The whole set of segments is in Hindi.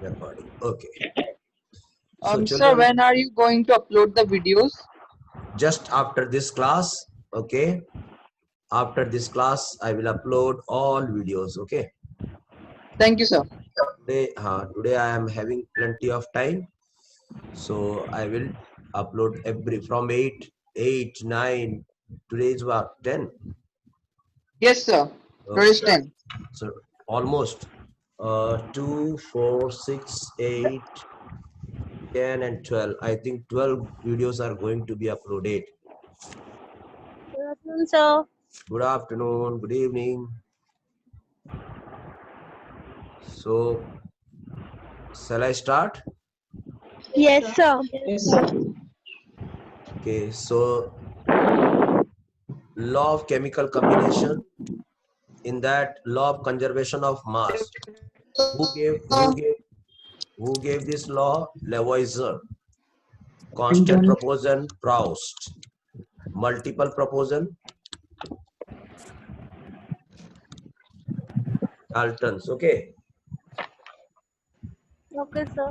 Recording. Okay. So Sir, children, when are you going to upload the videos? just after this class, okay? After this class, I will upload all videos, okay? Thank you, sir. Today I am having plenty of time, so I will upload every from 8, 9. Today is what, 10? Yes, sir. Okay. Today is 10. So almost 2, 4, 6, 8, 10 and 12. I think 12 videos are going to be uploaded. Good afternoon, sir. Good afternoon, good evening. So, shall I start? Yes, sir. Okay, so law of chemical combination. In that law of conservation of mass, who gave this law? Lavoisier. Constant proportion, Proust. Multiple proportion, Dalton's. Okay. Okay, sir.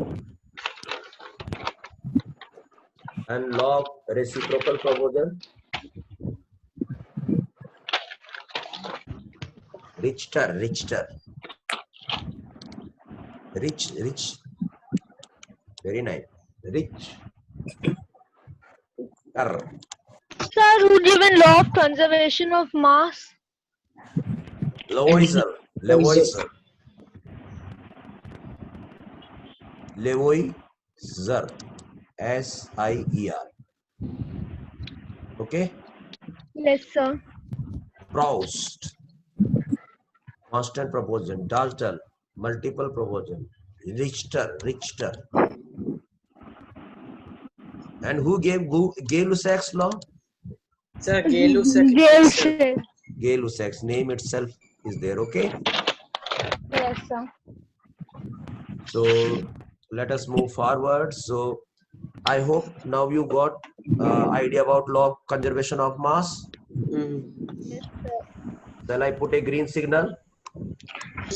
And law of reciprocal proportion, Richter. Rich. Very nice. Rich. Sir, who given law of conservation of mass? Lavoisier. Lavoisier. S-I-E-R. Okay. Yes, sir. Proust. Constant proportion. Dalton. Multiple proportion. Richter. And who gave Gay-Lussac's law? Sir, Gay-Lussac. Gay-Lussac's name itself is there. Okay. Yes, sir. So let us move forward. So I hope now you got idea about law of conservation of mass. Yes, sir. Shall I put a green signal?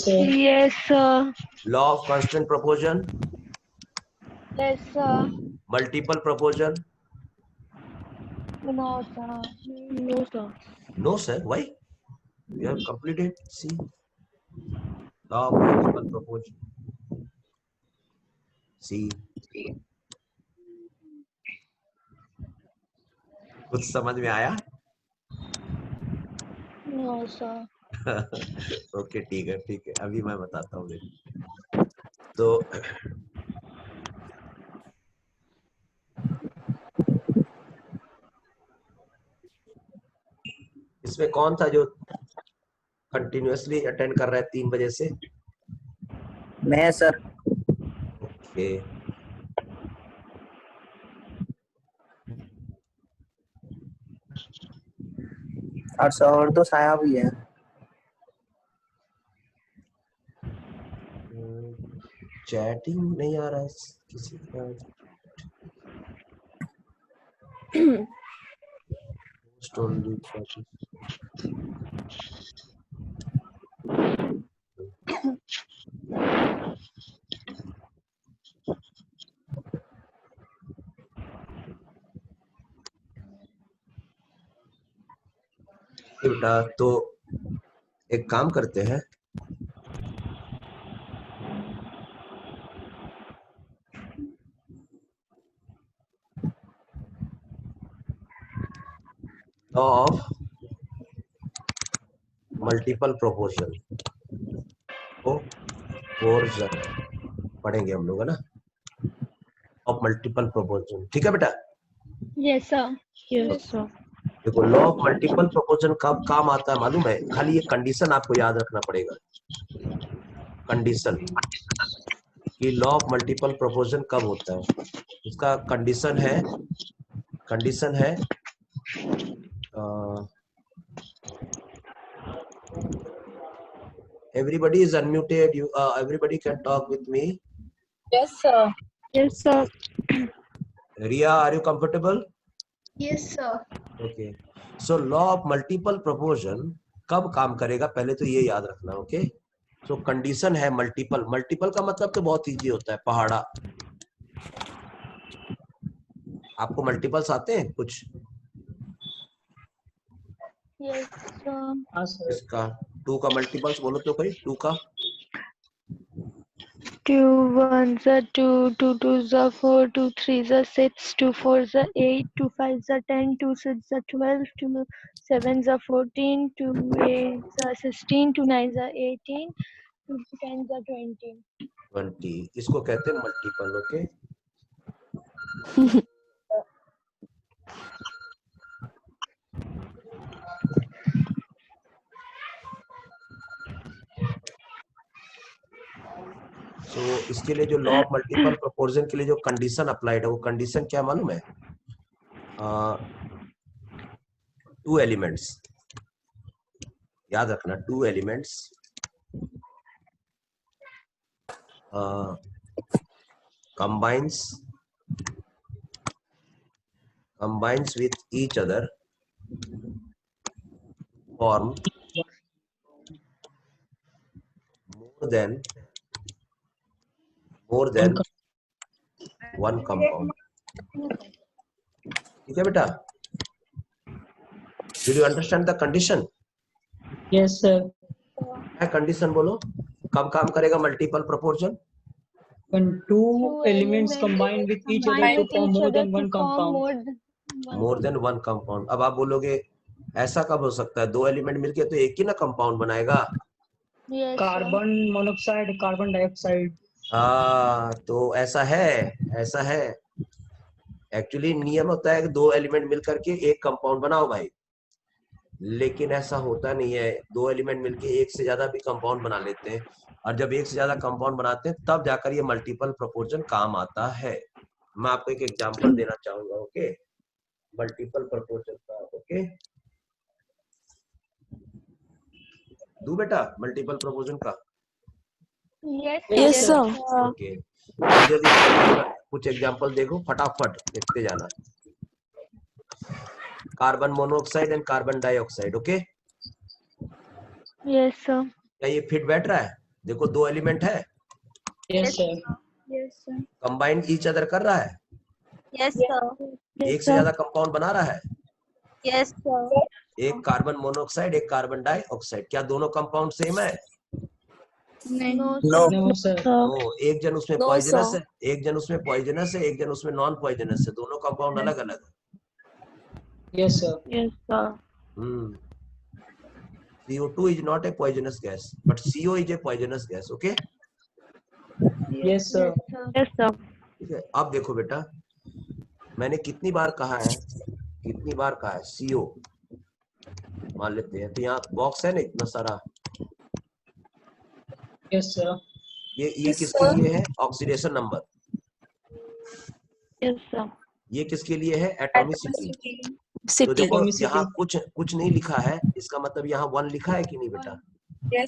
Yes, sir. Law of constant proportion, Yes, sir. multiple proportion. No, sir. No, sir. No, sir. Why? We have completed. See, law of multiple proportion. See, कुछ समझ में आया? No, sir. ओके, ठीक है. अभी मैं बताता हूँ. तो इसमें कौन था जो कंटिन्यूअसली अटेंड कर रहा है 3 बजे से? मैं सर. ओके. और तो साया भी है. चैटिंग नहीं आ रहा है किसी का. बेटा, तो एक काम करते हैं. लॉ ऑफ मल्टीपल प्रोपोर्शन को पढ़ेंगे हम लोग, है ना? Of multiple proportion. ठीक है बेटा? Yes, sir. Yes, sir. देखो, लॉ ऑफ मल्टीपल प्रोपोर्शन कब काम आता है मालूम है? खाली ये कंडीशन आपको याद रखना पड़ेगा. कंडीशन कि लॉ ऑफ मल्टीपल प्रोपोर्शन कब होता है. उसका कंडीशन है everybody is unmuted. You everybody can talk with me. Yes, sir. Yes, sir. Ria, are you comfortable? Yes, sir. Okay. So law of multiple proportion कब काम करेगा, पहले तो ये याद रखना. ओके. सो कंडीशन है मल्टीपल। मल्टीपल का मतलब तो बहुत इजी होता है, पहाड़ा। आपको मल्टीपल्स आते हैं कुछ? Yes, sir. इसका 2 का मल्टीपल्स बोलो तो कोई 2 का। 2 1s are 2, 2 2s are 4, 2 3s are 6, 2 4s are 8, 2 5s are 10, 2 6s are 12, 2 7s are 14, 2 8s are 16, 2 9s are 18, 2 10s are 20. 20, इसको कहते हैं मल्टीपल। ओके, सो इसके लिए जो लॉ ऑफ मल्टीपल प्रोपोर्शन के लिए जो कंडीशन अप्लाइड है, वो कंडीशन क्या मालूम है? 2 एलिमेंट्स, याद रखना, 2 elements combines with each other form more than one compound. ठीक है बेटा? Did you understand the condition? Yes, sir. क्या कंडीशन बोलो? कब काम करेगा multiple proportion? When two elements combine with each other to form more than one compound. More than one compound. अब आप बोलोगे ऐसा कब हो सकता है? 2 एलिमेंट मिलके तो एक ही ना कंपाउंड बनाएगा। Yes, Carbon monoxide, carbon dioxide. तो ऐसा है एक्चुअली नियम होता है कि 2 एलिमेंट मिलकर के एक कंपाउंड बनाओ भाई, लेकिन ऐसा होता नहीं है। 2 एलिमेंट मिलके एक से ज्यादा भी कंपाउंड बना लेते हैं, और जब एक से ज्यादा कंपाउंड बनाते हैं तब जाकर ये मल्टीपल प्रोपोर्शन काम आता है। मैं आपको एक एग्जांपल देना चाहूंगा। ओके, मल्टीपल प्रोपोर्शन का। ओके, दू बेटा मल्टीपल प्रोपोर्शन का? yes, sir. ओके, कुछ एग्जांपल देखो, फटाफट देखते जाना। Carbon monoxide and carbon dioxide. Okay, Yes, sir. क्या ये फिट बैठ रहा है? देखो 2 एलिमेंट है, Yes, sir. Yes, sir. Combine each other कर रहा है, Yes, sir. एक से ज्यादा कंपाउंड बना रहा है। Yes, sir. एक कार्बन मोनोऑक्साइड, एक कार्बन डाइऑक्साइड, क्या दोनों कंपाउंड सेम है? No, No, sir. तो एक जन उसमें पॉइजनस है, एक जन उसमें पॉइजनस है, एक जन उसमें नॉन पॉइजनस है, दोनों कंपाउंड अलग अलग है। Yes, sir. Yes, sir. CO2 is not a poisonous gas, but CO is a poisonous gas. Okay? Yes, sir. Yes, sir. ठीक है, अब देखो बेटा, मैंने कितनी बार कहा है CO मान लेते हैं, तो यहाँ बॉक्स है ना इतना सारा, Yes, sir. ये किसके लिए है? Oxidation number. Yes, sir. ये किसके लिए है? एटॉमिसिटी। तो देखो यहाँ कुछ नहीं लिखा है, इसका मतलब यहाँ 1 लिखा है कि नहीं बेटा?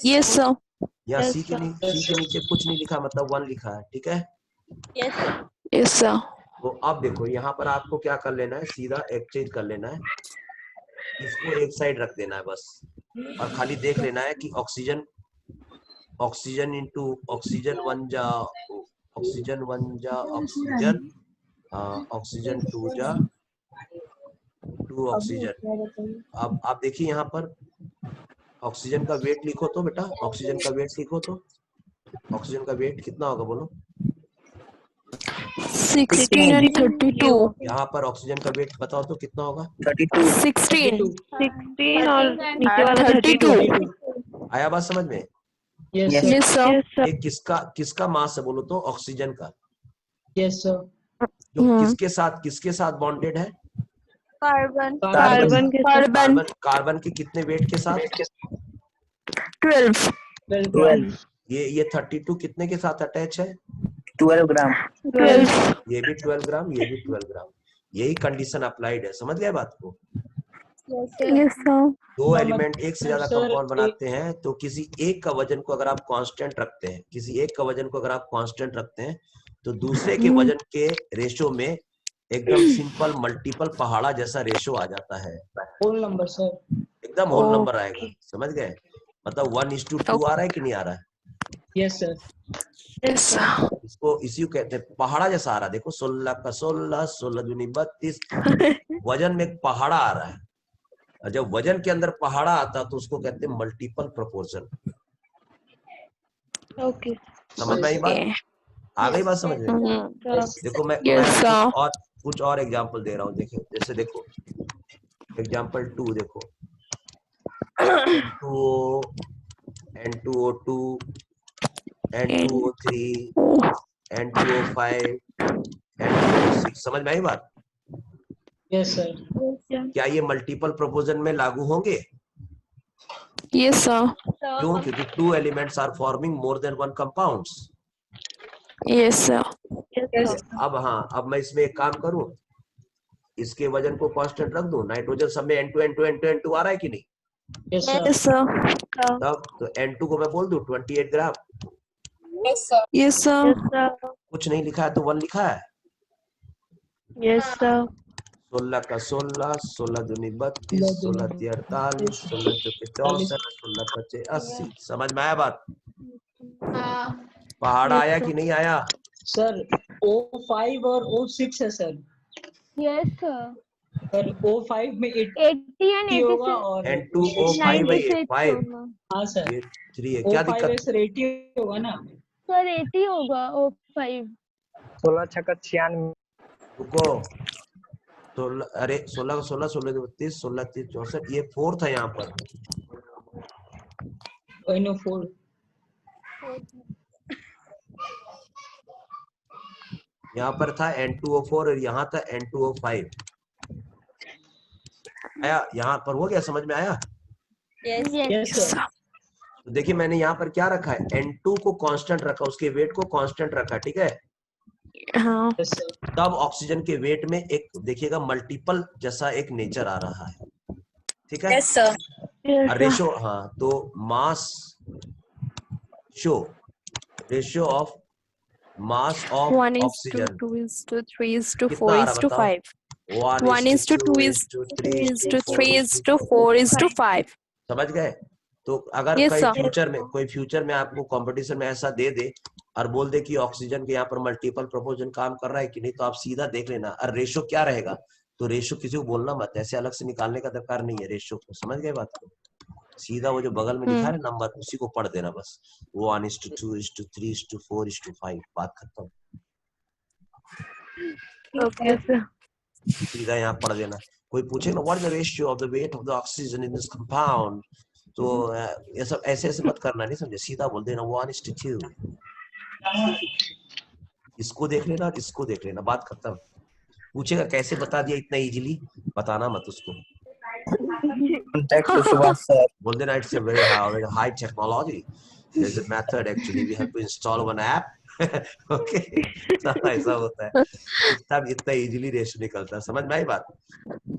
Yes, sir. यहाँ Yes, C के नीचे कुछ नहीं लिखा, मतलब 1 लिखा है। ठीक है? Yes, sir. Yes, sir. तो अब देखो यहाँ पर आपको क्या कर लेना है, सीधा एक चीज कर लेना है, इसको एक साइड रख देना है बस, और खाली देख लेना है कि ऑक्सीजन इंटू ऑक्सीजन 1 जा ऑक्सीजन 2 जा 2 ऑक्सीजन। अब आप देखिए यहाँ पर ऑक्सीजन का वेट लिखो तो बेटा, ऑक्सीजन का वेट लिखो तो, ऑक्सीजन का वेट कितना होगा बोलो? 16 and 32. यहाँ पर ऑक्सीजन का वेट बताओ तो कितना होगा? 16 और नीचे वाला 32. आया बात समझ में? Yes, sir. Yes, sir. Yes, sir. ये किसका मास है बोलो तो? ऑक्सीजन का। Yes, sir. जो किसके साथ बॉन्डेड है? कार्बन के कितने वेट के साथ? 12. ये 32 कितने के साथ अटैच है? 12 ग्राम। 12. ये भी 12 ग्राम, ये भी 12 ग्राम। यही कंडीशन अप्लाइड है, समझ गए बात को? Yes, sir. 2 एलिमेंट एक से ज्यादा कंपाउंड बनाते हैं, तो किसी एक का वजन को अगर आप कांस्टेंट रखते हैं, तो दूसरे के वजन के रेशो में एकदम सिंपल मल्टीपल पहाड़ा जैसा रेशो आ जाता है। Whole number sir. एकदम होल नंबर आएगा, समझ गए? मतलब 1:2 आ रहा है कि नहीं आ रहा है? Yes, sir. Yes, sir. इसको इसी को कहते हैं पहाड़ा जैसा आ रहा है। देखो 16 का 16, 16 दूनी 32, वजन में एक पहाड़ा आ रहा है। और जब वजन के अंदर पहाड़ा आता है तो उसको कहते हैं मल्टीपल प्रोपोर्शन। Okay. समझ में आई बात? आ गई बात समझ में? देखो मैं Yes, sir. कुछ और एग्जांपल दे रहा हूँ। देखो जैसे देखो एग्जांपल 2 देखो N2O, N2O2, N2O3, N2O5, N2O6। समझ में आई बात? Yes, sir. क्या ये मल्टीपल प्रोपोर्शन में लागू होंगे? Yes, sir. क्यों? क्योंकि 2 elements are forming more than 1 compounds. Yes, sir. Yes, अब मैं इसमें एक काम करूं, इसके वजन को कांस्टेंट रख दूं। नाइट्रोजन सब में N2 आ रहा है कि नहीं? Yes, sir. Yes, sir. तब तो N2 को मैं बोल दूं 28 ग्राम। Yes, sir. Yes, sir. कुछ नहीं लिखा है तो 1 लिखा है। Yes, sir. 16 का 16, 16 दूनी 32, 16 ती 48, 16 चौके 64, 16 पचे 80। समझ में आया बात? पहाड़ा आया कि नहीं आया? Sir, O5 और O6 है सर। Yes, sir. पर O5 में 80 and 80 होगा 86. और N2O5 है ये 5, हाँ सर, ये 3 है। क्या O5 दिक्कत? सर 80 होगा ना? Sir, 80 होगा O5. 16 छक्का 96। रुको 16, अरे 16 का 16, 16 32, 16 30 64, ये 4 था यहाँ पर। NO4 यहाँ पर था N2O4 और यहाँ था N2O5। आया? यहाँ पर हो गया? समझ में आया? Yes, sir. तो देखिए मैंने यहाँ पर क्या रखा है, N2 को कांस्टेंट रखा, उसके वेट को कांस्टेंट रखा, ठीक है? हाँ. Yes, sir. तब ऑक्सीजन के वेट में एक देखिएगा मल्टीपल जैसा एक नेचर आ रहा है, ठीक है? Yes, sir. Yes, sir. Ratio, हाँ, तो mass show ratio of mass of 1 is to oxygen 2 is to 3 is to कितना 4 आ is रहा to बताओ? 5. 1 1 is to 2 is 3 is to 3 is to 4 is to 5. समझ गए? तो अगर Yes, कोई sir. फ्यूचर में आपको कंपटीशन में ऐसा दे दे और बोल दे कि ऑक्सीजन के यहाँ पर मल्टीपल प्रोपोर्शन काम कर रहा है कि नहीं, तो आप सीधा देख लेना और रेशो क्या रहेगा। तो रेशो किसी को बोलना मत, ऐसे अलग से निकालने का दरकार नहीं है रेशो को। समझ गए बात को? सीधा वो जो बगल में लिखा है नंबर, उसी को पढ़ देना बस। 1:2:3:4:5, बात खत्म। Okay, sir. सीधा यहाँ पढ़ देना। कोई पूछे ना what is the ratio of the weight of the oxygen in this compound, तो ये सब ऐसे ऐसे मत करना, नहीं समझे? सीधा बोल देना 1:2। इसको देख लेना और इसको देख लेना, बात खत्म। पूछेगा कैसे बता दिया इतना इजीली, बताना मत उसको। Contact to Subhash sir. बोल देना it's a very high technology, there is a method actually we have to install one app. Okay, ऐसा होता है। तब इतना इजीली रेशो निकलता है। समझ में आई बात?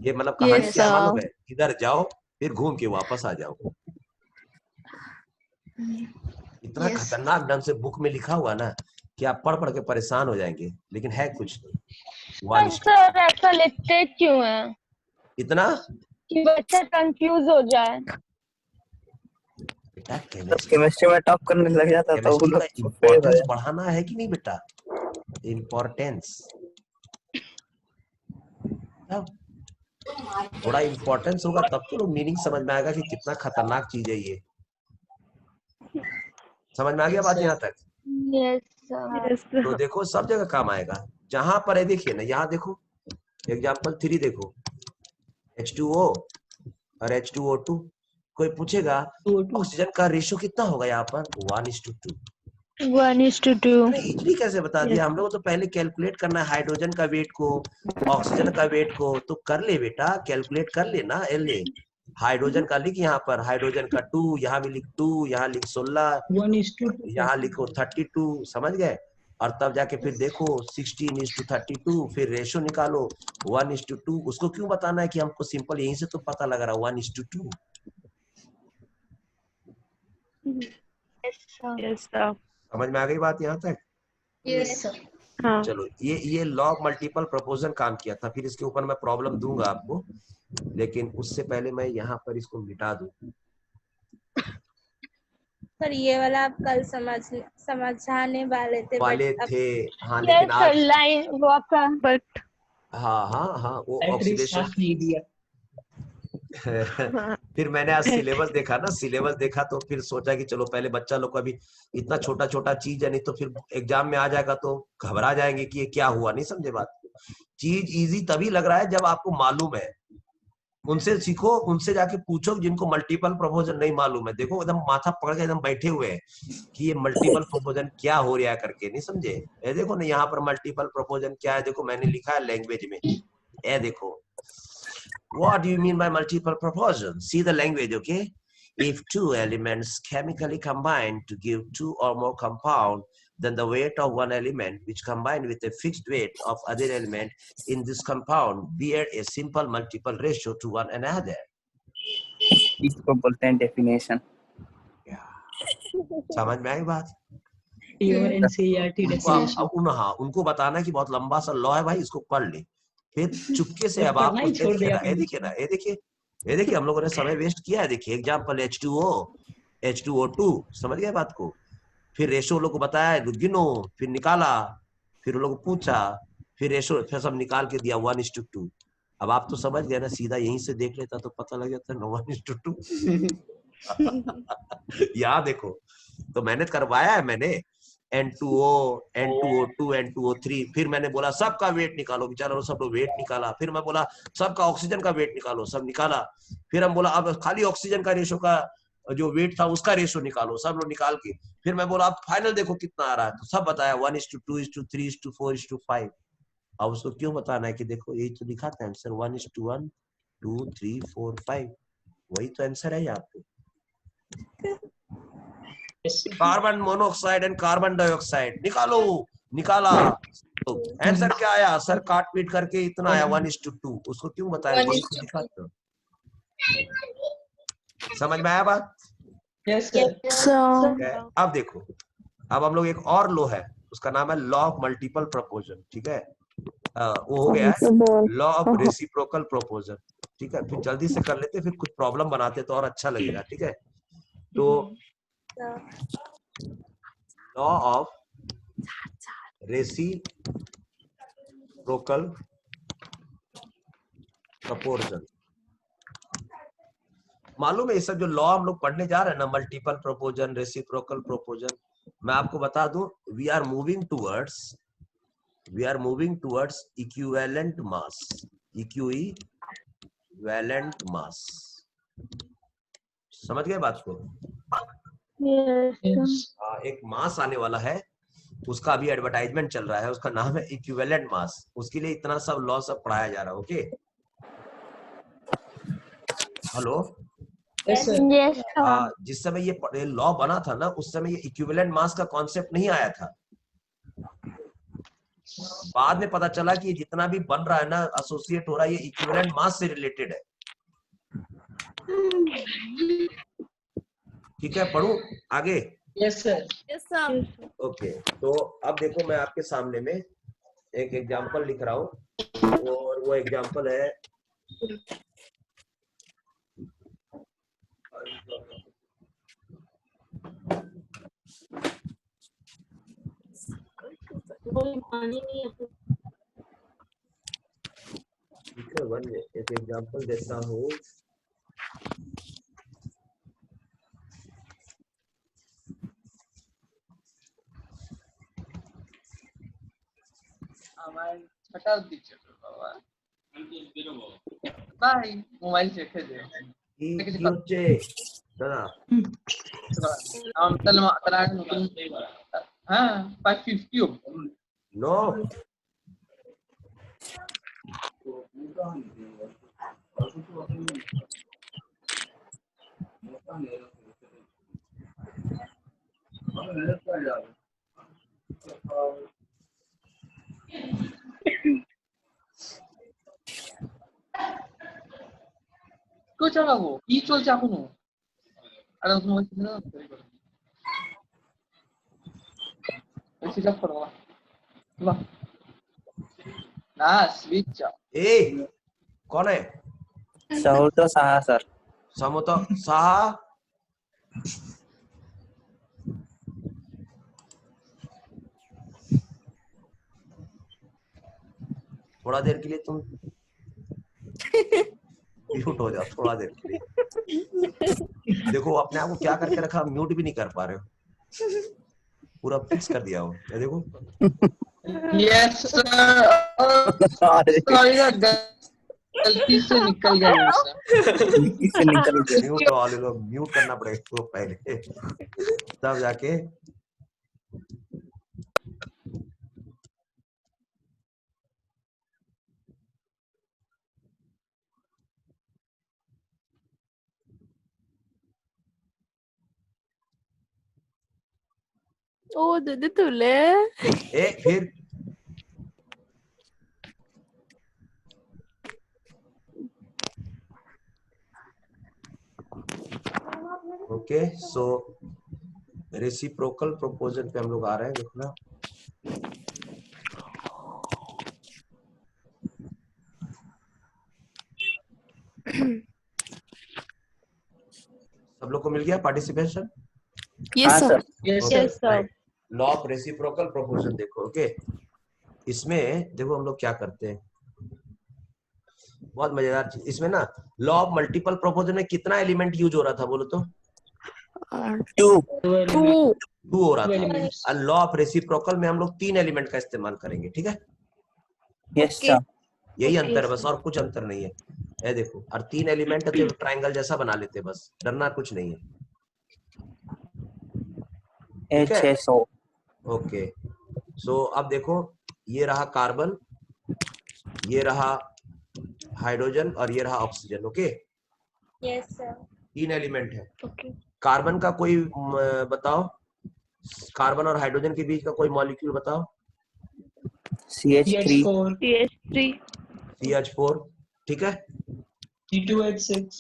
ये मतलब कहानी Yes, क्या मालूम sir. है? इधर जाओ फिर घूम के वापस आ जाओ। इतना खतरनाक ढंग से बुक में लिखा हुआ ना कि आप पढ़ पढ़ के परेशान हो जाएंगे, लेकिन है कुछ नहीं। सर ऐसा लिखते क्यों है इतना कि बच्चा कंफ्यूज हो जाए? बेटा केमिस्ट्री में टॉप करने लग जाता तो केमिस्ट्री वो का लोग फेल हो इम्पोर्टेंस जाते। बढ़ाना है कि नहीं बेटा? इम्पोर्टेंस, थोड़ा इम्पोर्टेंस होगा तब तो लोग मीनिंग समझ में आएगा कि कितना खतरनाक चीज है ये। समझ में आ गया बात यहाँ तक? Yes, sir. तो देखो सब जगह काम आएगा। जहां पर है देखिए ना, यहाँ देखो एग्जाम्पल 3 देखो, H2O और H2O2। कोई पूछेगा ऑक्सीजन का रेशियो कितना होगा यहाँ पर? 1:2। 1:2. इजीली कैसे बता दिया? हम लोग तो पहले कैलकुलेट करना है हाइड्रोजन का वेट को, ऑक्सीजन का वेट को। तो कर ले बेटा, कैलकुलेट कर लेना। ले हाइड्रोजन का लिख, यहाँ पर हाइड्रोजन का 2, यहाँ भी लिख 2, यहाँ लिख 16, 1:2 यहाँ लिखो 32। समझ गए? और तब जाके फिर देखो 16:32, फिर रेशो निकालो 1:2। उसको क्यों बताना है कि हमको सिंपल यहीं से तो पता लग रहा है 1:2। Yes, sir. समझ में आ गई बात यहाँ तक? Yes, sir. हाँ. चलो ये लॉ ऑफ मल्टीपल प्रोपोर्शन काम किया था, फिर इसके ऊपर मैं प्रॉब्लम दूंगा आपको, लेकिन उससे पहले मैं यहाँ पर इसको मिटा दूं। सर ये वाला आप कल समझाने वाले थे वाले बट थे हाँ, लेकिन Yes, आज line वो आपका but हाँ वो बैटरी ऑक्सीडेशन साथ नहीं दिया। फिर मैंने आज सिलेबस देखा ना, सिलेबस देखा तो फिर सोचा कि चलो पहले बच्चा लोग को अभी इतना छोटा छोटा चीज है, नहीं तो फिर एग्जाम में आ जाएगा तो घबरा जाएंगे कि ये क्या हुआ, नहीं समझे बात। चीज इजी तभी लग रहा है जब आपको मालूम है, उनसे सीखो, उनसे जाके पूछो जिनको मल्टीपल प्रोपोजन नहीं मालूम है। देखो एकदम माथा पकड़ के एकदम बैठे हुए हैं कि ये मल्टीपल प्रोपोजन क्या हो रहा है करके, नहीं समझे। ये देखो ना यहाँ पर मल्टीपल प्रोपोजन क्या है, देखो मैंने लिखा है लैंग्वेज में, ये देखो what do you mean by multiple proportion, see the language, okay? If two elements chemically combine to give two or more compound, then the weight of one element which combined with a fixed weight of other element in this compound bear a simple multiple ratio to one another. इसको बोलते हैं डेफिनेशन। समझ में आई बात। Even NCERT definition। हाँ उनको बताना कि बहुत लंबा सा लॉ है भाई, इसको पढ़ ले, फिर चुपके से तो अब आप पढ़ना ही छोड़ दिया ये देखिए ना, ये देखिए हम लोगों ने समय वेस्ट किया है। देखिए एग्जाम्पल H2O H2O2, समझ गए बात को। फिर रेशो लोग को बताया, गिनो, फिर निकाला, फिर लोग को पूछा, फिर रेशो, फिर सब निकाल के दिया 1:2। अब आप तो समझ गए ना, सीधा यहीं से देख लेता तो पता लग जाता है 1:2। यहाँ देखो तो मेहनत करवाया है मैंने, N2O N2O2 N2O3, फिर मैंने बोला सबका वेट निकालो, बेचारा सब लोग वेट निकाला। फिर मैं बोला सबका ऑक्सीजन का वेट निकालो, सब निकाला। फिर हम बोला अब खाली ऑक्सीजन का रेशो का जो वेट था उसका रेशो निकालो, सब लोग निकाल के। फिर मैं बोला अब फाइनल देखो कितना आ रहा है, तो सब बताया 1:2:3:4:5। अब उसको क्यों बताना है कि देखो यही तो लिखा था आंसर 1:1 2 3 4 5, वही तो आंसर है यहाँ पे। Carbon monoxide and carbon dioxide निकालो, निकाला तो आंसर क्या आया, सर काट पीट करके इतना आया 1:2। उसको क्यों बताया, वही तो लिखा था। समझ में आया बात। Yes sir। अब देखो, अब हम लोग एक और लॉ है, उसका नाम है लॉ ऑफ मल्टीपल प्रोपोजन, ठीक है। वो हो गया लॉ ऑफ रेसिप्रोकल प्रोपोजन, ठीक है। फिर जल्दी से कर लेते, फिर कुछ प्रॉब्लम बनाते तो और अच्छा लगेगा, ठीक है। तो लॉ ऑफ रेसिप्रोकल प्रोपोर्शन, मालूम है ये सब जो लॉ हम लोग पढ़ने जा रहे हैं ना, मल्टीपल प्रोपोजन, रेसिप्रोकल प्रोपोजन, मैं आपको बता दूं we are moving towards equivalent mass, equivalent mass. समझ गए बात को। एक मास आने वाला है, उसका अभी एडवर्टाइजमेंट चल रहा है, उसका नाम है इक्विवेलेंट मास। उसके लिए इतना सब लॉ सब पढ़ाया जा रहा है, ओके। हेलो। Yes sir। जिस समय ये लॉ बना था ना, उस समय ये इक्विवेलेंट मास का कॉन्सेप्ट नहीं आया था। बाद में पता चला कि जितना भी बन रहा है ना, एसोसिएट हो रहा है, ये इक्विवेलेंट मास से रिलेटेड है। ठीक है, पढ़ूं आगे। Yes sir। ओके, तो अब देखो मैं आपके सामने में एक एग्जांपल लिख रहा हूँ, और वो एग्जांपल है ठीक है, एक एग्जांपल देता हूँ। हटा दीजिए बाय, मोबाइल चेक दे কি হচ্ছে দাদা? হ্যাঁ 550 নো কেউ চালাবো কি চলছে এখনো? আরে মোবাইল না সুইচ অফ করো বাহ না সুইচ ए कौन है? सहूतो साहा सर। समोतो साहा थोड़ा देर के लिए तुम म्यूट हो जाओ थोड़ा देर के लिए। देखो अपने आप को क्या करके रखा, म्यूट भी नहीं कर पा रहे हो, पूरा फिक्स कर दिया हो। ये देखो यस सर, सॉरी ना, गलती से निकल गया मेरे से। इससे निकल गया। म्यूट वाले लोग म्यूट करना पड़ेगा तो पहले तब जाके। ओ दीदी तुले ए फिर ओके, सो रेसिप्रोकल प्रोपोजन पे हम लोग आ रहे हैं। देखना सब लोग को मिल गया पार्टिसिपेशन? यस हाँ sir. Sir. Yes, sir. Law of reciprocal proportion देखो। ओके, इसमें देखो हम लोग क्या करते हैं, बहुत मजेदार चीज। इसमें ना लॉ ऑफ मल्टीपल प्रोपोजन में कितना एलिमेंट यूज हो रहा था बोलो तो? 2 2 2 हो रहा Two था। elements. और लॉ ऑफ रेसिप्रोकल में हम लोग 3 एलिमेंट का इस्तेमाल करेंगे, ठीक है? Yes sir. यही Okay, अंतर है बस, sir. और कुछ अंतर नहीं है। ये देखो, और 3 एलिमेंट है तो ट्रायंगल जैसा बना लेते हैं, बस डरना कुछ नहीं है। ठीक है? HSO। ओके, सो अब देखो, ये रहा कार्बन, ये रहा हाइड्रोजन और ये रहा oxygen. Okay, yes sir. 3 element है। Okay. कार्बन का कोई बताओ, कार्बन और हाइड्रोजन के बीच का कोई मॉलिक्यूल बताओ। CH3। CH4, CH3. CH4, ठीक है? C2H6.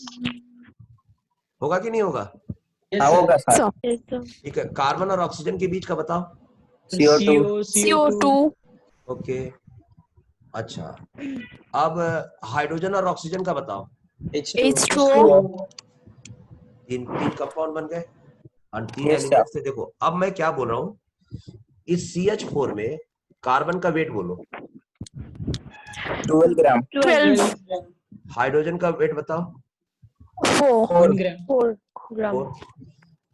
होगा कि नहीं होगा? हाँ होगा सर। सर। Yes, sir. ठीक है, कार्बन और ऑक्सीजन के बीच का बताओ। CO2। CO2 ओके, अच्छा, अब हाइड्रोजन और ऑक्सीजन का बताओ। H2O तीन कंपाउंड बन गए और 3 Yes, एलिमेंट से। देखो अब मैं क्या बोल रहा हूँ, इस CH4 में कार्बन का वेट बोलो, 12 ग्राम। 12 हाइड्रोजन का वेट बताओ। 4 1 gram. 4 gram. 4।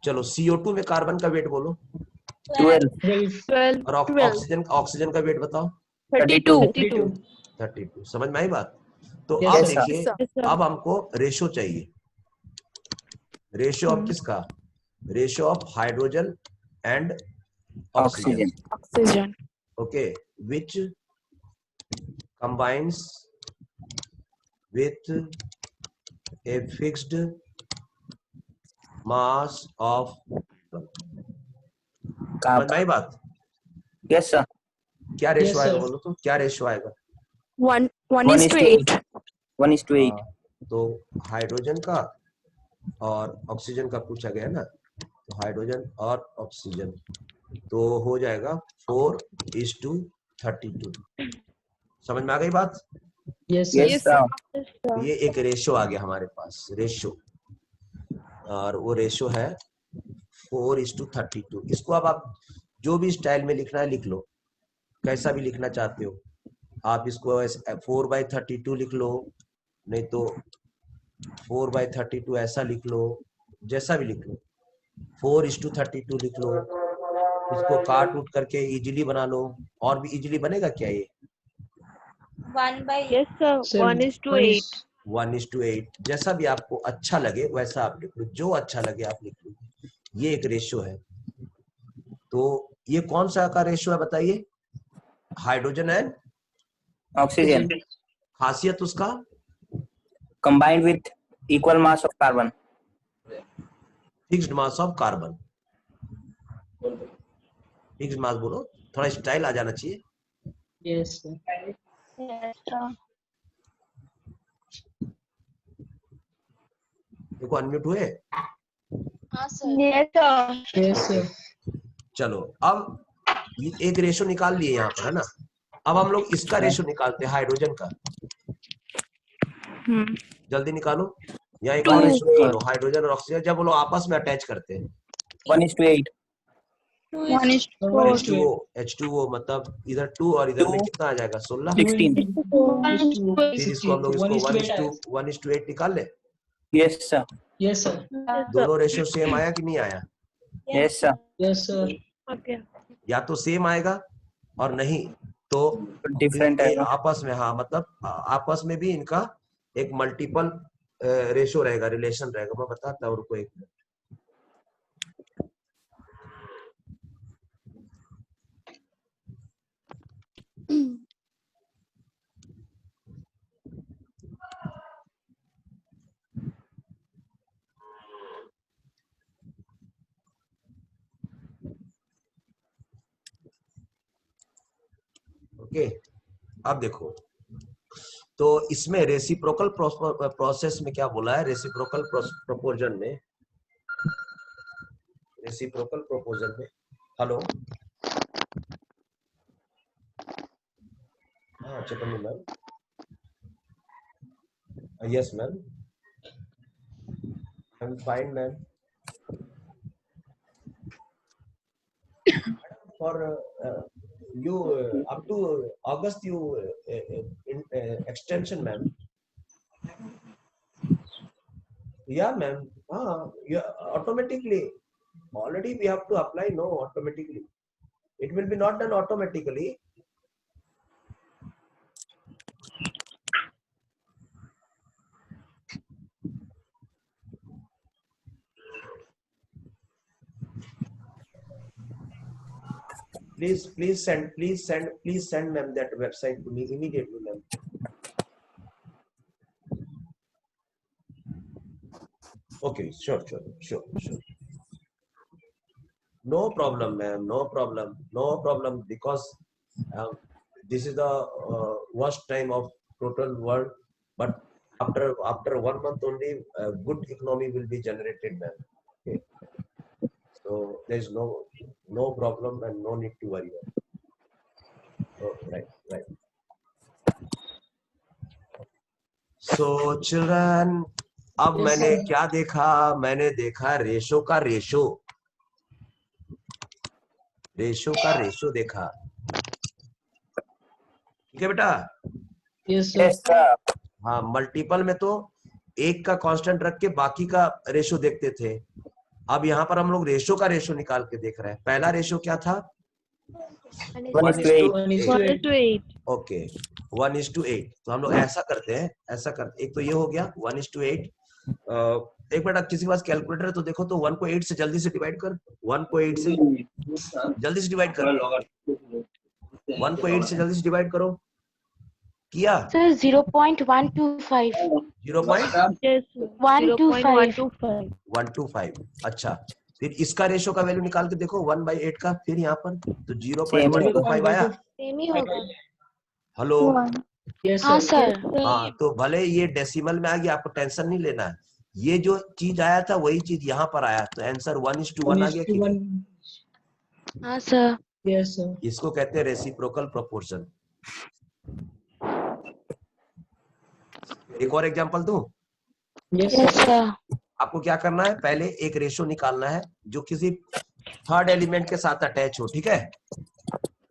चलो CO2 में कार्बन का वेट बोलो, 12। 12. 12. और 12. ऑक्सीजन का वेट बताओ। 32 32. 32। समझ में आई बात? तो Yes, अब sir. देखिए, Yes, sir. अब हमको रेशो चाहिए। रेशो ऑफ किसका? Ratio of hydrogen and oxygen. Oxygen. Oxygen okay, which combines with a fixed mass of। समझ में आई बात? Yes sir. क्या रेशो Yes, आएगा sir. बोलो तो, क्या रेशो आएगा? 1:8 1:8। हाँ, तो हाइड्रोजन का और ऑक्सीजन का पूछा गया ना, तो हाइड्रोजन और ऑक्सीजन तो हो जाएगा 4:32। समझ में आ गई बात? Yes, sir. Yes sir. Yes, sir. ये एक रेशो आ गया हमारे पास, रेशो, और वो रेशो है 4:32। इसको अब आप जो भी स्टाइल में लिखना है लिख लो, कैसा भी लिखना चाहते हो आप। इसको 4/32 लिख लो, नहीं तो 4/32 ऐसा लिख लो, जैसा भी लिख लो। 4:32 लिख लो, इसको काट उठ करके इजीली बना लो। और भी इजीली बनेगा क्या ये? 1/8। Yes, sir. Sir, 1:8. 1:8, जैसा भी आपको अच्छा लगे वैसा आप लिख लो, जो अच्छा लगे आप लिख लो। ये एक रेशियो है। तो ये कौन सा का रेशियो है बताइए? हाइड्रोजन एंड ऑक्सीजन खासियत उसका combined with equal mass of carbon। Fixed mass of carbon. Fixed mass बोलो, थोड़ा स्टाइल आ जाना चाहिए। Yes, sir. Yes, sir. देखो अनम्यूट हुए। Yes, sir. Yes, sir. चलो अब ये एक रेशो निकाल लिए यहाँ पर, है ना? अब हम लोग इसका रेशो निकालते हैं, हाइड्रोजन का। जल्दी निकालो, या एक और रेशो निकालो, हाइड्रोजन और ऑक्सीजन जब वो लोग आपस में अटैच करते हैं। 1:8। H2O, H2O मतलब इधर 2 और इधर में कितना आ जाएगा 16। 16. फिर इसको हम लोग इसको 1:8 निकाल ले। Yes sir. Yes sir. दोनों रेशियो सेम आया कि नहीं आया? Yes sir. Yes sir. Okay. या तो सेम आएगा और नहीं तो Different ये आएगा. आपस में, हाँ मतलब आपस में भी इनका एक मल्टीपल रेशियो रहेगा, रिलेशन रहेगा। मैं बताता हूँ, रुको एक मिनट। ओके, अब देखो तो इसमें रेसिप्रोकल प्रोसेस में क्या बोला है, रेसिप्रोकल प्रोपोर्शन में, रेसिप्रोकल प्रोपोर्शन में, हेलो हाँ Chetan ma'am, yes ma'am, I am fine ma'am. For you up to August you extension ma'am. Yeah ma'am, yeah, automatically already we have to apply, no automatically it will be not done automatically. Please send ma'am that website to me immediately ma'am. Okay, sure. No problem ma'am, no problem because this is the worst time of total world, but after 1 month only good economy will be generated ma'am. Okay, so there is no problem and no need to worry. Oh, right. So children, अब Yes, मैंने sir. क्या देखा, मैंने देखा रेशो का रेशो देखा। ठीक है बेटा? Yes sir. Yes sir. हाँ, मल्टीपल में तो एक का कांस्टेंट रख के बाकी का रेशो देखते थे। अब यहाँ पर हम लोग रेशो का रेशो निकाल के देख रहे हैं। पहला रेशो क्या था? 1:8. 1:8. ओके, 1:8। तो हम लोग ऐसा करते हैं, एक तो ये हो गया 1:8। एक बेटा किसी के पास कैलकुलेटर है तो देखो तो 1 को 8 से जल्दी से डिवाइड कर, 1 को 8 से जल्दी से डिवाइड कर, 1 को 8 से जल्दी से डिवाइड करो। किया? Sir, 0.125. 0.125। अच्छा, फिर इसका रेशो का वैल्यू निकाल के देखो 1/8 का, फिर यहाँ पर तो 0.125 आया। सेम ही होगा। हेलो, Yes हाँ sir. sir. हाँ तो भले ये डेसिमल में आ गया, आपको टेंशन नहीं लेना है। ये जो चीज आया था वही चीज यहाँ पर आया, तो आंसर 1:1 आ गया कि नहीं? 1:1. हाँ sir. Yes sir. इसको कहते हैं रेसिप्रोकल प्रोपोर्शन। एक और एग्जांपल दूं? Yes Yes sir. sir. आपको क्या करना है, पहले एक रेशो निकालना है जो किसी थर्ड एलिमेंट के साथ अटैच हो, ठीक है?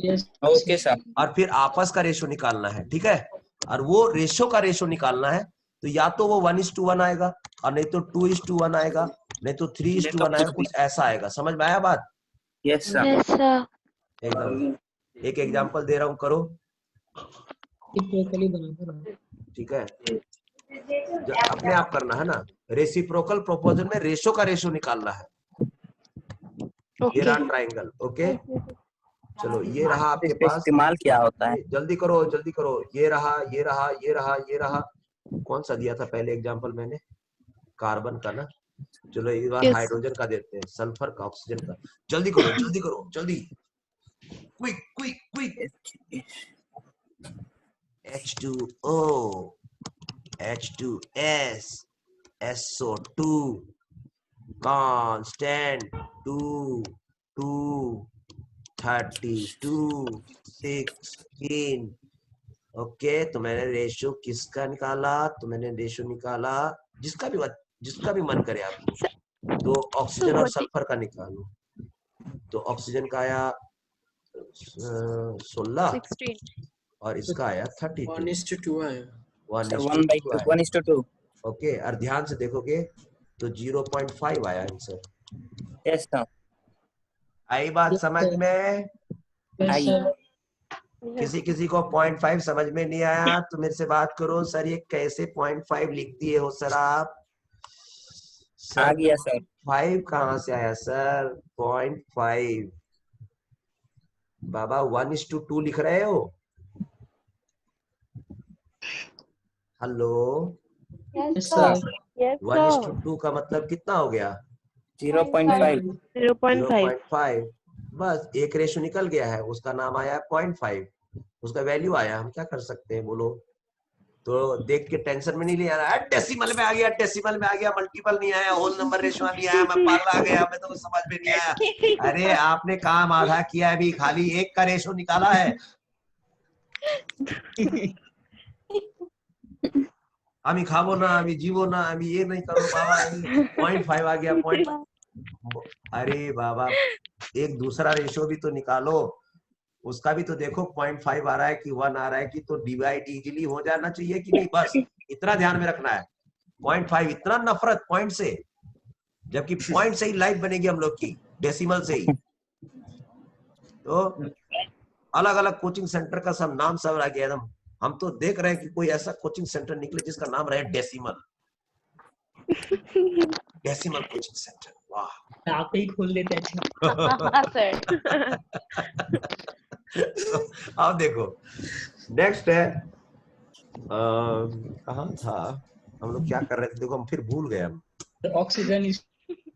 Yes. Okay sir. और फिर आपस का रेशो निकालना है, ठीक है? और वो रेशो का रेशो निकालना है तो या तो वो 1:1 आएगा और नहीं तो 2:1 आएगा, नहीं तो 3:1 आएगा, कुछ ऐसा आएगा। समझ में आया बात? Yes sir. Yes sir. एकदम। एक एग्जांपल दे रहा हूँ, करो। Typically बराबर है. ठीक है, अपने आप करना है ना। रेसिप्रोकल प्रोपोर्शन में रेशो का रेशो निकालना है। ये रहा ट्राइंगल। ओके, चलो ये रहा आपके इसका पास। इस्तेमाल क्या होता है? जल्दी करो। ये रहा। कौन सा दिया था पहले एग्जांपल मैंने? कार्बन का ना। चलो इस बार हाइड्रोजन का देते हैं, सल्फर का, ऑक्सीजन का। जल्दी करो जल्दी। Quick. H2O, H2S, SO2, constant 2, 32, 16। Okay, तो मैंने रेशो किसका निकाला? तो मैंने रेशो निकाला जिसका भी मन करे आपको, तो ऑक्सीजन और सल्फर का निकालो। तो ऑक्सीजन का आया 16 और इसका आया 32 1:2 आया। 1:2 आया। 1:2. ओके, और ध्यान से देखोगे तो 0.5 आया आंसर। Yes sir. आई बात समझ में? Yes, आई. sir. किसी किसी को 0.5 समझ में नहीं आया तो मेरे से बात करो, सर ये कैसे 0.5 लिख दिए हो सर आप? आ सर गया सर. 5 कहाँ से आया सर? 0.5 बाबा 1:2 लिख रहे हो? Hello, Yes, sir. 1:2 का मतलब कितना हो गया? 0.5. 0.5। बस एक रेशो निकल गया है, उसका नाम आया 0.5, उसका वैल्यू आया। हम क्या कर सकते हैं बोलो? तो देख के टेंशन में नहीं ले रहा है, डेसिमल में आ गया, डेसिमल में आ गया, मल्टीपल नहीं आया, होल नंबर रेशो नहीं आया, मैं पागल आ गया, मैं तो समझ में नहीं आया। अरे आपने काम आधा किया है, अभी खाली एक का रेशो निकाला है। अभी खावो ना, अभी जीवो ना, अभी ये नहीं करो बाबा। 0.5 आ गया, 0.5। अरे बाबा एक दूसरा रेशो भी तो निकालो, उसका भी तो देखो 0.5 आ रहा है कि 1 आ रहा है कि, तो डिवाइड इजीली हो जाना चाहिए कि नहीं? बस इतना ध्यान में रखना है। 0.5 इतना नफरत पॉइंट से, जबकि पॉइंट से ही लाइफ बनेगी हम लोग की, डेसिमल से ही। तो अलग अलग कोचिंग सेंटर का सब नाम सब आ गया एकदम। हम तो देख रहे हैं कि कोई ऐसा कोचिंग सेंटर निकले जिसका नाम रहे डेसिमल। डेसिमल कोचिंग सेंटर, वाह। आप ही खोल लेते अच्छा। अब देखो नेक्स्ट है, कहाँ था हम लोग, क्या कर रहे थे? देखो हम फिर भूल गए हम। ऑक्सीजन इज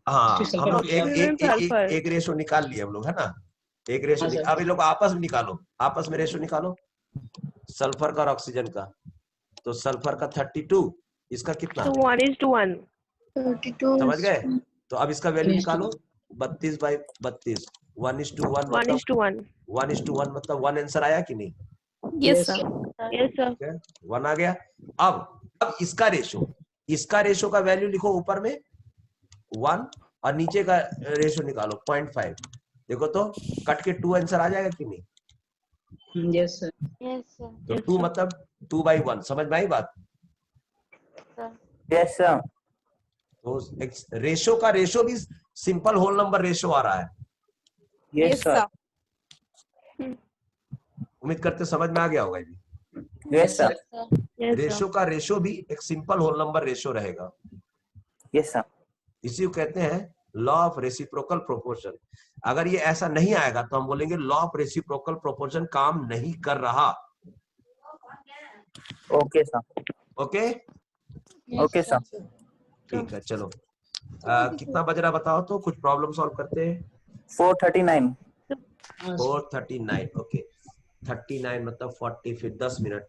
हाँ हम लोग Sulfur. एक रेशो निकाल लिए हम लोग, है ना? एक रेशो हाँ, सर। अब ये लोग आपस में निकालो, आपस में रेशो निकालो सल्फर का और ऑक्सीजन का। तो सल्फर का 32, इसका कितना? So 1:1. 32 समझ गए? तो अब इसका वैल्यू 1:1. निकालो, 32/32, 1:1 मतलब 1:1. 1:1 मतलब 1 आंसर आया कि नहीं? Yes, sir. Yes, sir. 1 आ गया। अब इसका रेशो का वैल्यू लिखो ऊपर में 1 और नीचे का रेशो निकालो 0.5। देखो तो कट के 2 आंसर आ जाएगा कि नहीं? Yes, sir. Yes, sir. तो 2 मतलब 2/1, समझ में आई बात? Yes sir. तो रेशो का रेशो भी सिंपल होल नंबर रेशो आ रहा है। Yes sir. उम्मीद करते समझ में आ गया होगा ये। Yes sir. Yes, sir. Ratio का रेशो भी एक सिंपल होल नंबर रेशो रहेगा। Yes sir. इसी को कहते हैं लॉ ऑफ रेसिप्रोकल प्रोपोर्शन। अगर ये ऐसा नहीं आएगा तो हम बोलेंगे लॉ ऑफ रेसिप्रोकल प्रोपोर्शन काम नहीं कर रहा। Okay sir. Okay Okay sir. ठीक है, चलो कितना बज रहा बताओ तो, कुछ प्रॉब्लम सॉल्व करते हैं। 4:39. 4:39 ओके, 39 मतलब 40, फिर 10 मिनट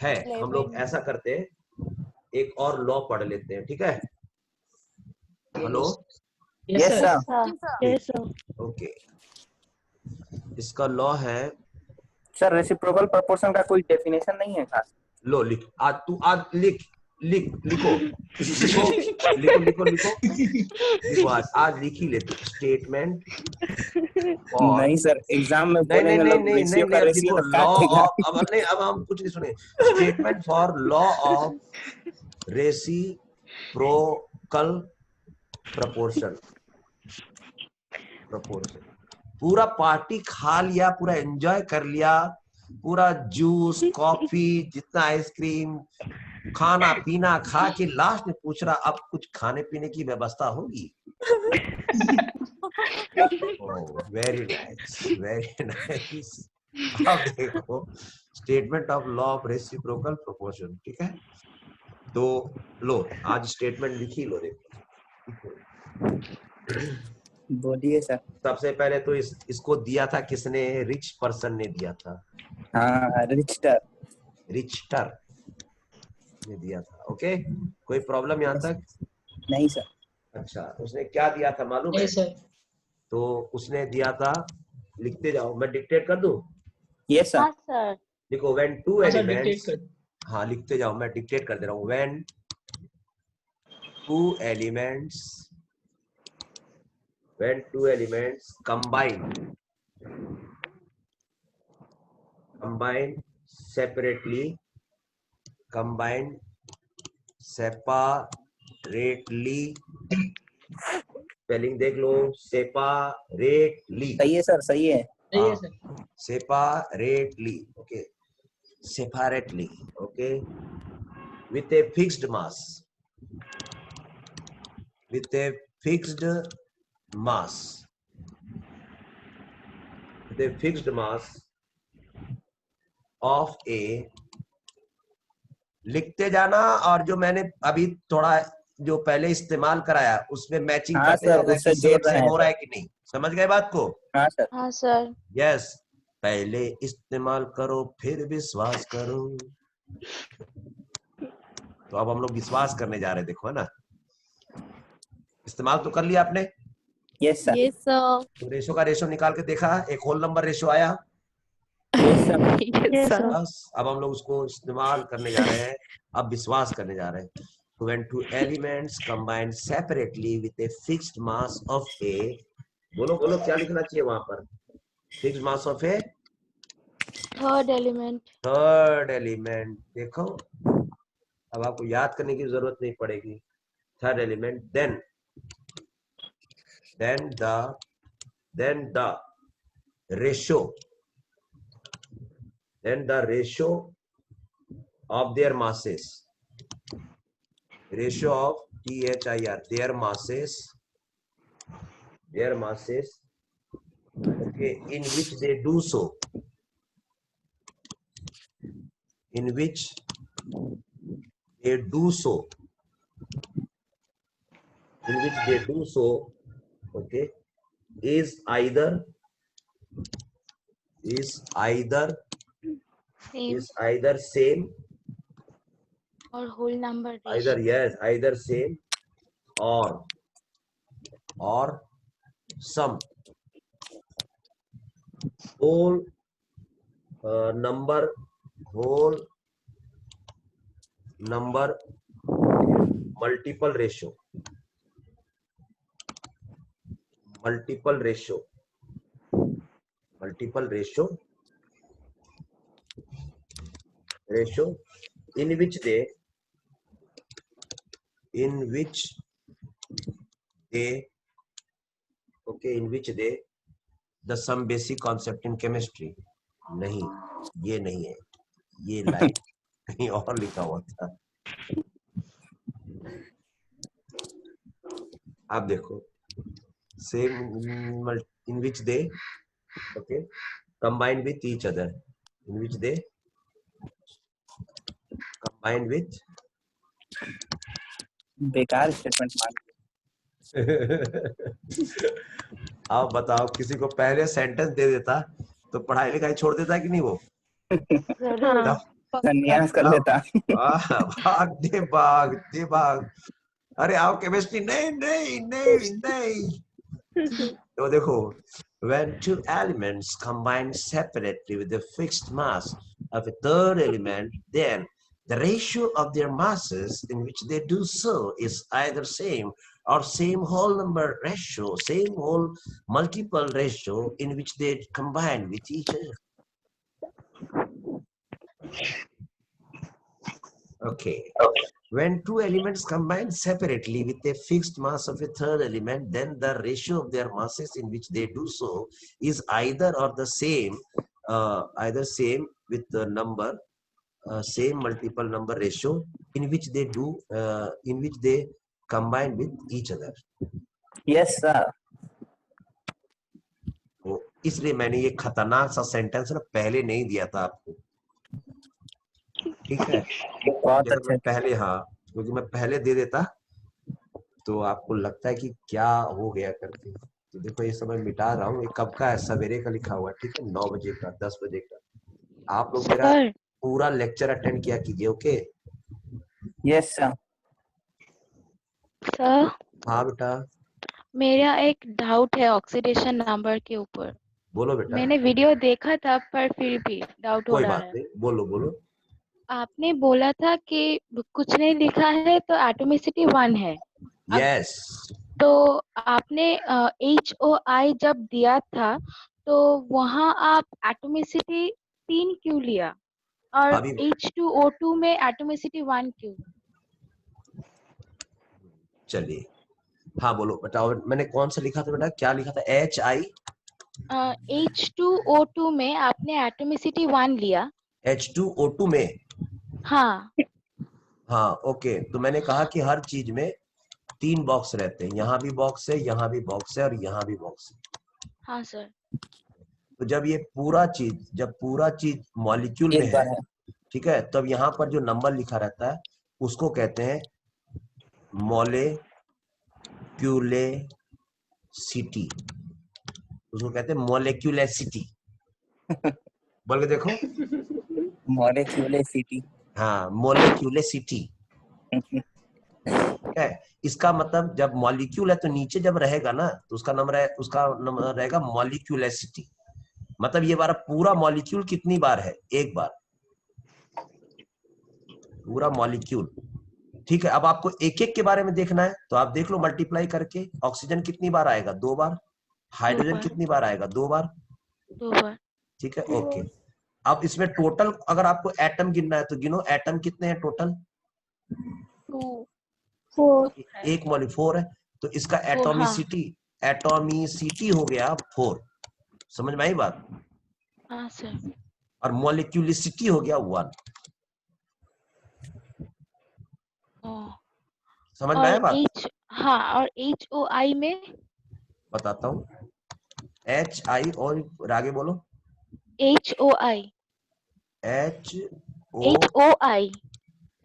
है। हम लोग ऐसा करते हैं, एक और लॉ पढ़ लेते हैं, ठीक है? Hello, Yes sir. Yes, sir. Okay, इसका लॉ है, Sir reciprocal proportion का कोई definition नहीं है खास. लो लिख, आज तू आज लिखो आज लिख ही ले तू। स्टेटमेंट नहीं सर, एग्जाम में बोलेंगे लोग रेशियो का रेशियो तो लॉ काटेगा. ऑफ, अब हम कुछ नहीं सुने। Statement for law of reciprocal proportion. पूरा पार्टी खा लिया, पूरा एंजॉय कर लिया, पूरा जूस कॉफी जितना आइसक्रीम खाना पीना खा के लास्ट में पूछ रहा अब कुछ खाने पीने की व्यवस्था होगी। Very nice. अब देखो statement of law of reciprocal proportion, ठीक है? तो लो आज स्टेटमेंट लिखी लो, देखो बोलिए सर. सबसे पहले तो इसको दिया था किसने? रिच पर्सन ने दिया था। हाँ, रिचटर ने दिया था। ओके, कोई प्रॉब्लम यहाँ तक? नहीं सर. अच्छा, उसने क्या दिया था मालूम है? Yes, sir. तो उसने दिया था, लिखते जाओ, मैं डिक्टेट कर दूं? Yes sir. हाँ सर. देखो when two हाँ, sir, elements, dictate कर। हाँ लिखते जाओ, मैं डिक्टेट कर दे रहा हूँ। when two elements when two elements combine separately, spelling देख लो, सेपरेटली। सही है सर, सही है। सही है sir. Separately, okay, separately, okay, with a fixed mass, with a fixed mass, with a fixed mass of a, लिखते जाना, और जो मैंने अभी थोड़ा जो पहले इस्तेमाल कराया उसमें मैचिंग हाँ करते सर, जाना उससे कि जोड़ सेम रहे सेम हैं हो रहा सर। है कि नहीं। समझ गए बात को? हाँ सर। हाँ सर। यस, पहले इस्तेमाल करो फिर विश्वास करो। तो अब हम लोग विश्वास करने जा रहे हैं, देखो है ना। इस्तेमाल तो कर लिया आपने? Yes sir. Yes sir. तो रेशो का रेशो निकाल के देखा, एक होल नंबर रेशो आया। Yes sir. Yes, sir. बस अब हम लोग उसको इस्तेमाल करने जा रहे हैं, अब विश्वास करने जा रहे हैं। When two elements combine separately with a fixed mass of A, बोलो बोलो क्या लिखना चाहिए वहां पर? Fixed mass of a third element. third element, देखो अब आपको याद करने की जरूरत नहीं पड़ेगी। Third element, then the ratio, of their masses, ratio of THIR, their masses, okay, in which they do so, okay, is either same, और whole number either same or some whole number multiple ratio in which they the some basic concept in chemistry, नहीं ये नहीं है, ये लाइन कहीं और लिखा हुआ था। आप देखो, same in which they, okay, combine with each other, in which they combine with बेकार स्टेटमेंट मान। आप बताओ, किसी को पहले सेंटेंस दे देता तो पढ़ाई लिखाई छोड़ देता कि नहीं वो? हाँ, संन्यास कर लेता। भाग। अरे आओ केमिस्ट्री, नहीं। तो देखो, when two elements combine separately with a fixed mass of a third element, then the ratio of their masses in which they do so is either same or same whole number ratio, same whole multiple ratio in which they combine with each other. Okay. When two elements combine separately with a fixed mass of a third element, then the ratio of their masses in which they do so is either or the same, either same with the number, same multiple number ratio in which they combine with each other. Yes sir. तो इसलिए मैंने ये खतरनाक सा सेंटेंस ना पहले नहीं दिया था आपको, ठीक है? बहुत अच्छा। पहले, हाँ, क्योंकि मैं पहले दे देता तो आपको लगता है कि क्या हो गया करके। तो देखो ये समय मिटा रहा हूँ, ये कब का है? सवेरे का लिखा हुआ है, ठीक है, 9 बजे का, 10 बजे का। आप लोग मेरा सर, पूरा लेक्चर अटेंड किया कीजिए, ओके? Yes sir. सर, हाँ बेटा, मेरा एक डाउट है ऑक्सीडेशन नंबर के ऊपर। बोलो बेटा। मैंने वीडियो देखा था पर फिर भी डाउट हो कोई रहा बात है। नहीं, बोलो। आपने बोला था कि कुछ नहीं लिखा है तो एटॉमिसिटी 1 है। यस, तो आपने HOI जब दिया था तो वहाँ आप एटॉमिसिटी 3 क्यों लिया और अभी H2O2 में एटॉमिसिटी 1 क्यों? चलिए, हाँ बोलो, बताओ। मैंने कौन सा लिखा था बेटा, क्या लिखा था? HI H2O2 में आपने एटॉमिसिटी 1 लिया। H2O2 में, हाँ हाँ ओके। तो मैंने कहा कि हर चीज में 3 बॉक्स रहते हैं, यहाँ भी बॉक्स है, यहाँ भी बॉक्स है और यहाँ भी बॉक्स है। हाँ सर। तो जब ये पूरा चीज मॉलिक्यूल में एक बार है, है। ठीक है, तब यहाँ पर जो नंबर लिखा रहता है उसको कहते हैं मॉलिक्यूलेसिटी, उसको कहते हैं मॉलिक्यूलेसिटी। बोल के देखो। मॉलिक्यूलरिटी। हाँ, मॉलिक्यूलेसिटी है। इसका मतलब जब मॉलिक्यूल है तो नीचे जब रहेगा ना तो उसका नंबर रहेगा मॉलिक्यूलेसिटी। मतलब ये बार पूरा मॉलिक्यूल कितनी बार है? एक बार, पूरा मॉलिक्यूल। ठीक है, अब आपको एक एक के बारे में देखना है तो आप देख लो मल्टीप्लाई करके। ऑक्सीजन कितनी बार आएगा? 2 बार। हाइड्रोजन बार। कितनी बार आएगा? 2 बार। 2 बार। ठीक है, ओके। अब इसमें टोटल अगर आपको एटम गिनना है तो गिनो, एटम कितने हैं टोटल? 4 एक मॉलिक्यूल 4 है, तो इसका एटॉमिसिटी हो गया 4। समझ में आई बात? हाँ सर। और मॉलिक्यूलिसिटी हो गया 1। समझ में और आया बात? हाँ, और HOI में बताता हूँ। HI और आगे बोलो। HOI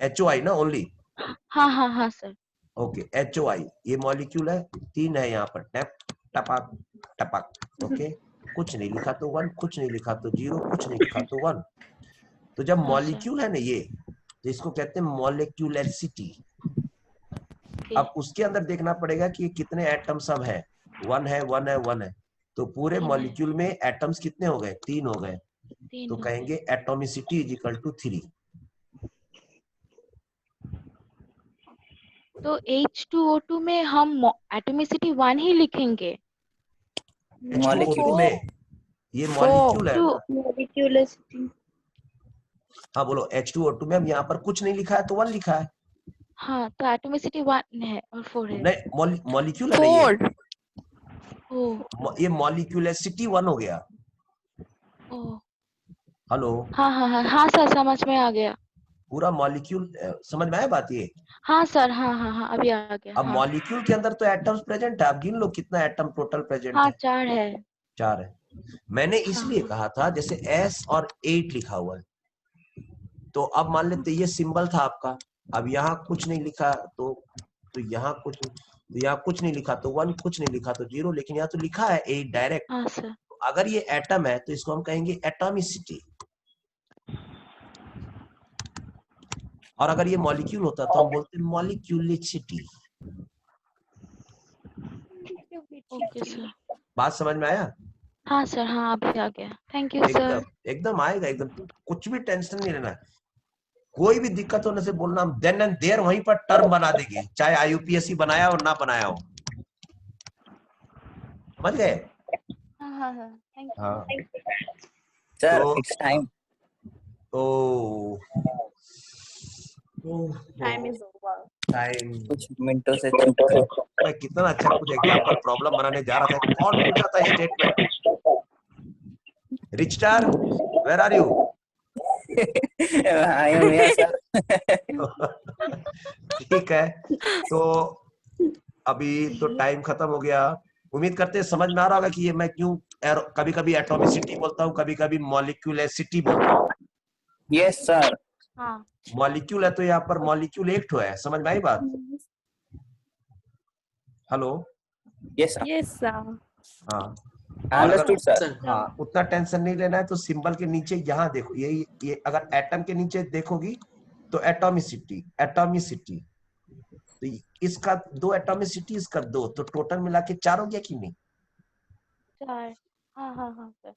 HOI ना ओनली? हाँ हाँ हाँ सर। ओके, HOI ये मॉलिक्यूल है, 3 है यहाँ पर, टपक टपक। ओके, कुछ नहीं लिखा तो 1, कुछ नहीं लिखा तो 0, कुछ नहीं लिखा तो 1। तो जब हाँ, मॉलिक्यूल है ना ये, तो इसको कहते हैं मॉलिक्यूलरिटी। अब उसके अंदर देखना पड़ेगा कि कितने एटम सब है। 1 है, 1 है, 1 है। तो पूरे 3 है। मॉलिक्यूल में एटम्स कितने हो गए? 3 हो गए। 3 तो हो कहेंगे एटॉमिसिटी इज इक्वल टू 3। तो H2O2 में हम एटॉमिसिटी 1 ही लिखेंगे। H2O2 में ये मॉलिक्यूल है ना। मॉलिक्यूलरिटी। हाँ बोलो, H2O2 में अब यहाँ पर कुछ नहीं लिखा है तो 1 लिखा है। हाँ, तो एटॉमिसिटी 1 है और 4 है। नहीं, मॉलिक्यूल है ना ये मॉलिक्यूलरिटी 1 हो गया। हेलो, हाँ हाँ हाँ हाँ सर, समझ में आ गया। पूरा मॉलिक्यूल समझ में आया बात ये? हाँ सर, हाँ हाँ हाँ, अभी आ गया। अब हाँ मॉलिक्यूल के अंदर तो एटम्स प्रेजेंट है, आप गिन लो कितना एटम टोटल प्रेजेंट हाँ, है। 4 है। 4 है। मैंने इसलिए हाँ कहा था जैसे S और 8 लिखा हुआ है, तो अब मान लेते ये सिंबल था आपका, अब यहाँ कुछ नहीं लिखा तो यहाँ कुछ नहीं लिखा तो 1, कुछ नहीं लिखा तो 0, लेकिन यहाँ तो लिखा है 8 डायरेक्ट। हाँ सर। अगर ये एटम है तो इसको हम कहेंगे एटॉमिसिटी, और अगर ये मॉलिक्यूल होता तो हम बोलते मॉलिक्यूलिसिटी। Okay sir. बात समझ में आया? हाँ सर, हाँ अभी आ गया। Thank you sir. एकदम आएगा, एकदम कुछ भी टेंशन नहीं लेना। कोई भी दिक्कत होने से बोलना, हम देन एंड देयर वहीं पर टर्म बना देंगे, चाहे IUPAC बनाया और ना बनाया हो। समझ गए? हाँ हाँ हाँ, थैंक यू। हाँ, सर तो it's time. Time is over. Time कुछ मिनटों से चूक गए। मैं कितना अच्छा कुछ एग्जांपल प्रॉब्लम बनाने जा रहा था, कौन पूछा था statement? Richard, where are you? I am here sir. ठीक है, तो अभी तो टाइम खत्म हो गया। उम्मीद करते हैं समझ में आ रहा होगा कि ये मैं क्यों कभी कभी एटॉमिसिटी बोलता हूँ, कभी कभी मॉलिक्यूलरिटी बोलता हूँ। Yes sir. हाँ मॉलिक्यूल है तो यहाँ पर मॉलिक्यूल एक ठो है। समझ में आई बात? Hello, yes sir. Yes sir. हाँ, अंडरस्टूड सर। हाँ, उतना टेंशन नहीं लेना है। तो सिंबल के नीचे यहाँ देखो, ये अगर एटम के नीचे देखोगी तो एटॉमिसिटी, तो इसका 2 एटॉमिसिटी, इसका 2, तो टोटल मिला के 4 हो गया कि नहीं? 4। हाँ हाँ हाँ सर।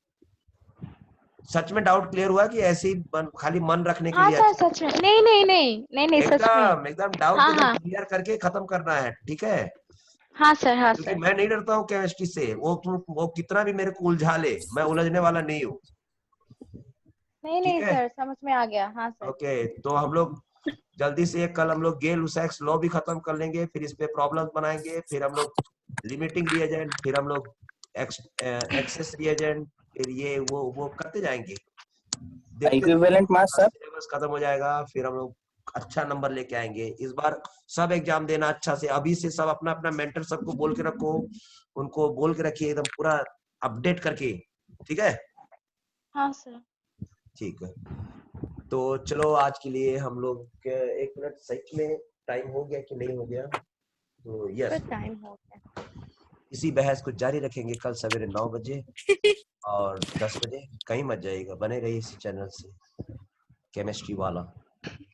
सच में डाउट क्लियर हुआ कि ऐसे ही खाली मन रखने के हाँ लिए? सर, सच में। नहीं नहीं नहीं नहीं नहीं, सच में। एकदम डाउट हाँ एकदम हाँ क्लियर करके खत्म करना है, ठीक है? हाँ सर, हाँ क्योंकि सर। मैं नहीं डरता हूँ केमिस्ट्री से, वो कितना भी मेरे को उलझा ले, मैं उलझने वाला नहीं हूँ। नहीं ठीक नहीं है, सर, समझ में आ गया। हाँ सर। ओके। तो हम लोग जल्दी से कल हम लोग गेल लुसैक्स लॉ भी खत्म कर लेंगे, फिर इस पे प्रॉब्लम बनाएंगे, फिर हम लोग लिमिटिंग रिएजेंट, फिर हम लोग एक्सेस रिएजेंट, फिर ये वो करते जाएंगे। देखते इक्विवेलेंट मास सर। सिलेबस खत्म हो जाएगा, फिर हम लोग अच्छा नंबर लेके आएंगे। इस बार सब एग्जाम देना अच्छा से, अभी से सब अपना अपना मेंटर सबको बोल के रखो, उनको बोल के रखिए एकदम पूरा अपडेट करके। ठीक है, हाँ सर। ठीक है। तो चलो आज के लिए हम लोग 1 मिनट सच में टाइम हो गया कि नहीं हो गया? तो यस, सर टाइम हो गया। इसी बहस को जारी रखेंगे कल सवेरे 9 बजे और 10 बजे। कहीं मत जाइएगा, बने रहिए इसी चैनल से, केमिस्ट्री वाला।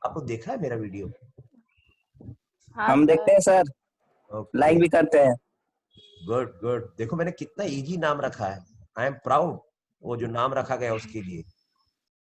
आपको देखा है मेरा वीडियो? हाँ हम देखते हैं सर, ओके, लाइक भी करते हैं। Good good. देखो मैंने कितना इजी नाम रखा है, आई एम प्राउड वो जो नाम रखा गया उसके लिए।